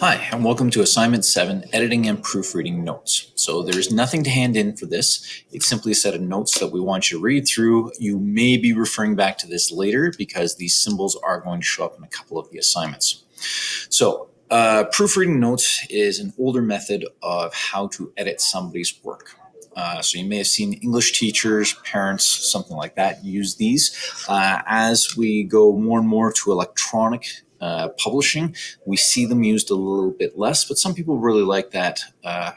Hi, and welcome to Assignment 7, Editing and Proofreading Notes. So there's nothing to hand in for this. It's simply a set of notes that we want you to read through. You may be referring back to this later because these symbols are going to show up in a couple of the assignments. So proofreading notes is an older method of how to edit somebody's work. So you may have seen English teachers, parents, something like that use these. As we go more and more to electronic publishing, we see them used a little bit less, but some people really like that.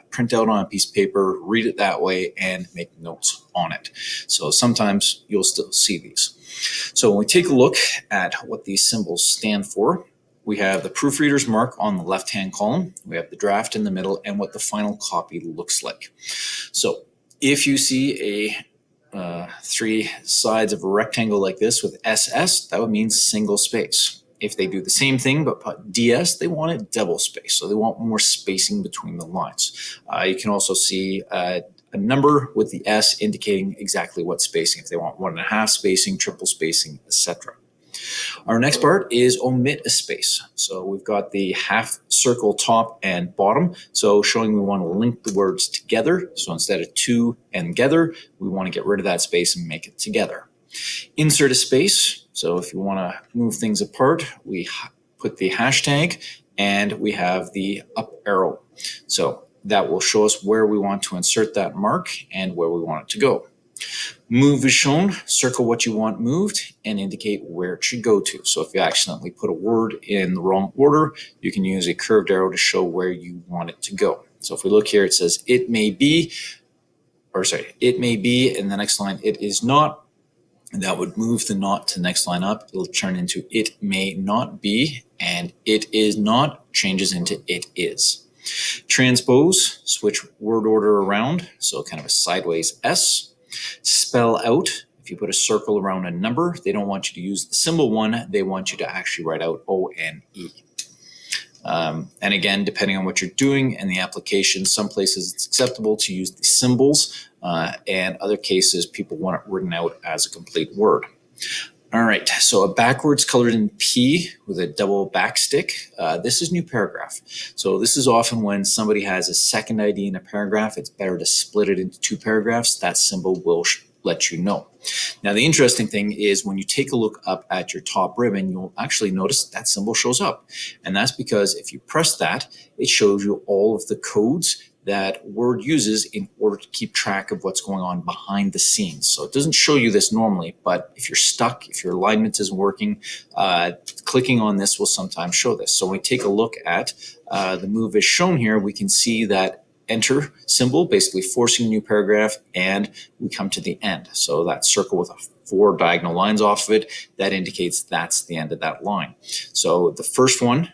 Print out on a piece of paper, read it that way, and make notes on it. So sometimes you'll still see these. So when we take a look at what these symbols stand for, we have the proofreader's mark on the left-hand column, we have the draft in the middle, and what the final copy looks like. So if you see a 3 sides of a rectangle like this with SS, that would mean single space. If they do the same thing but put DS, they want it double space. So they want more spacing between the lines. You can also see a number with the S indicating exactly what spacing, if they want 1.5 spacing, triple spacing, etc. Our next part is omit a space. So we've got the half circle top and bottom. So showing we want to link the words together. So instead of to and together, we want to get rid of that space and make it together. Insert a space. So if you want to move things apart, we put the hashtag and we have the up arrow. So that will show us where we want to insert that mark and where we want it to go. Move is shown, circle what you want moved and indicate where it should go to. So if you accidentally put a word in the wrong order, you can use a curved arrow to show where you want it to go. So if we look here, it says it may be, it may be, in the next line, it is not. And that would move the not to the next line up. It'll turn into it may not be, and it is not changes into it is. Transpose, switch word order around, so kind of a sideways S. Spell out, if you put a circle around a number, they don't want you to use the symbol 1, they want you to actually write out O-N-E. And again, depending on what you're doing and the application, some places it's acceptable to use the symbols, and other cases people want it written out as a complete word. All right, so a backwards colored in P with a double backstick. This is new paragraph. So this is often when somebody has a second ID in a paragraph, it's better to split it into 2 paragraphs. That symbol will let you know. Now, the interesting thing is when you take a look up at your top ribbon, you'll actually notice that symbol shows up. And that's because if you press that, it shows you all of the codes that Word uses in order to keep track of what's going on behind the scenes. So it doesn't show you this normally, but if you're stuck, if your alignment isn't working, clicking on this will sometimes show this. So when we take a look at the move as shown here, we can see that enter symbol, basically forcing a new paragraph, and we come to the end. So that circle with 4 diagonal lines off of it, that indicates that's the end of that line. So the first one,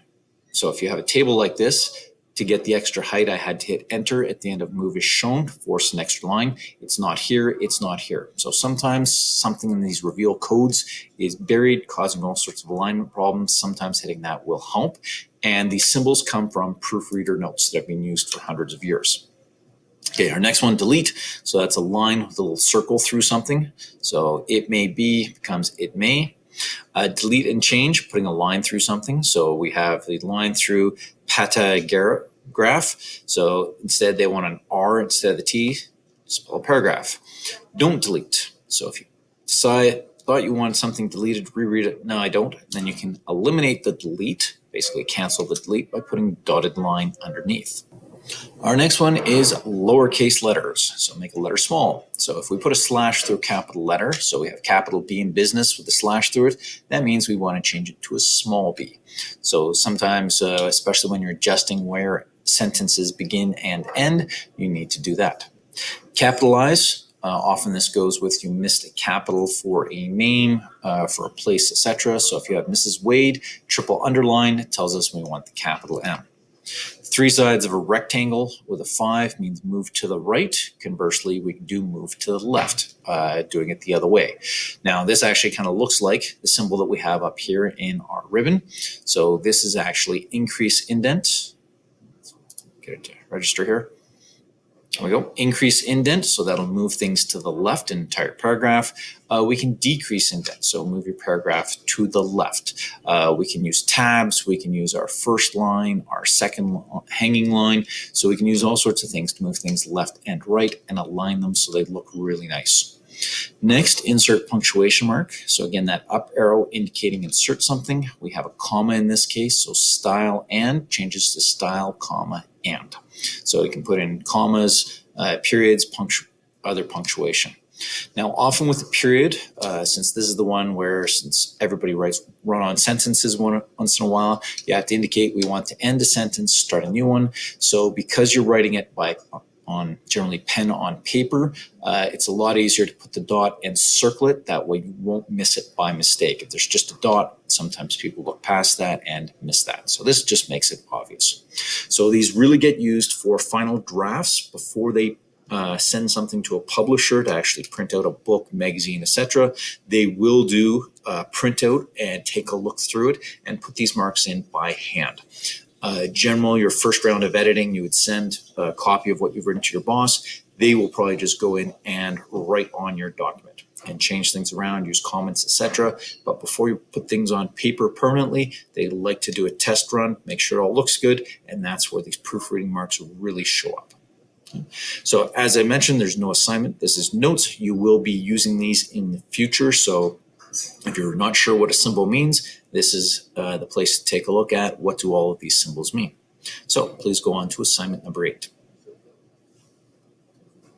so if you have a table like this, to get the extra height, I had to hit enter at the end of move is shown, force an extra line. It's not here, it's not here. So sometimes something in these reveal codes is buried, causing all sorts of alignment problems. Sometimes hitting that will help. And these symbols come from proofreader notes that have been used for hundreds of years. Okay, our next one, delete. So that's a line with a little circle through something. So it may be becomes it may. Delete and change, putting a line through something. So we have the line through paragraph. So instead they want an R instead of the T, spell a paragraph. Don't delete. So if you thought you wanted something deleted, reread it. No, I don't. Then you can eliminate the delete, basically cancel the delete by putting dotted line underneath. Our next one is lowercase letters. So make a letter small. So if we put a slash through a capital letter, so we have capital B in business with a slash through it, that means we want to change it to a small b. So sometimes, especially when you're adjusting where sentences begin and end, you need to do that. Capitalize. Often this goes with you missed a capital for a name, for a place, etc. So if you have Mrs. Wade, triple underline, it tells us we want the capital M. 3 sides of a rectangle with a 5 means move to the right. Conversely, we can do move to the left, doing it the other way. Now, this actually kind of looks like the symbol that we have up here in our ribbon. So this is actually increase indent. Get it to register here. There we go. Increase indent, so that'll move things to the left, an entire paragraph. We can decrease indent, so move your paragraph to the left. We can use tabs. We can use our first line, our second hanging line. So we can use all sorts of things to move things left and right and align them so they look really nice. Next, insert punctuation mark. So again, that up arrow indicating insert something. We have a comma in this case, so style and changes to style, comma, and. So we can put in commas, periods, other punctuation. Now, often with a period, since this is the one where, since everybody writes run-on sentences once in a while, you have to indicate we want to end a sentence, start a new one. So because you're writing it on generally pen on paper, it's a lot easier to put the dot and circle it. That way you won't miss it by mistake. If there's just a dot, sometimes people look past that and miss that. So this just makes it obvious. So these really get used for final drafts before they send something to a publisher to actually print out a book, magazine, etc. They will do print out and take a look through it and put these marks in by hand. Generally, your first round of editing, you would send a copy of what you've written to your boss. They will probably just go in and write on your document and change things around, use comments, etc. But before you put things on paper permanently, they like to do a test run, make sure it all looks good, and that's where these proofreading marks really show up. So as I mentioned, there's no assignment. This is notes. You will be using these in the future. So if you're not sure what a symbol means, this is the place to take a look at what do all of these symbols mean. So please go on to assignment number 8.